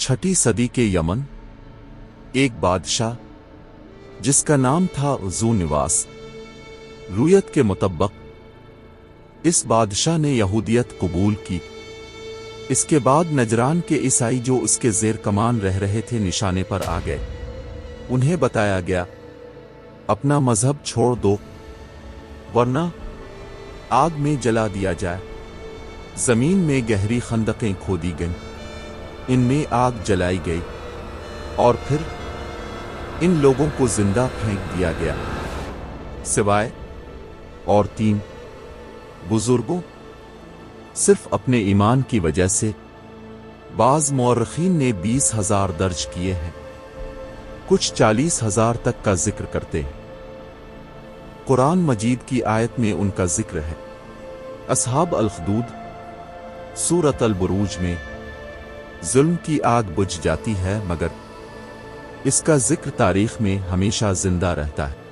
छठी सदी के यमन एक बादशाह जिसका नाम था ज़ू निवास रुयत के मुतब्बिक इस बादशाह ने यहूदियत कबूल की। इसके बाद नजरान के ईसाई जो उसके ज़ेर कमान रह रहे थे निशाने पर आ गए। उन्हें बताया गया अपना मजहब छोड़ दो वरना आग में जला दिया जाए। जमीन में गहरी खंदकें खोदी गईं, इनमें आग जलाई गई और फिर इन लोगों को जिंदा फेंक दिया गया सिवाय और 3 बुजुर्गों। सिर्फ अपने ईमान की वजह से बाज़ मुअर्रिखीन ने 20,000 दर्ज किए हैं, कुछ 40,000 तक का जिक्र करते हैं। कुरान मजीद की आयत में उनका जिक्र है। असहाब अल-उख़दूद सूरत अल-बुरूज में जुल्म की आग बुझ जाती है मगर इसका जिक्र तारीख में हमेशा जिंदा रहता है।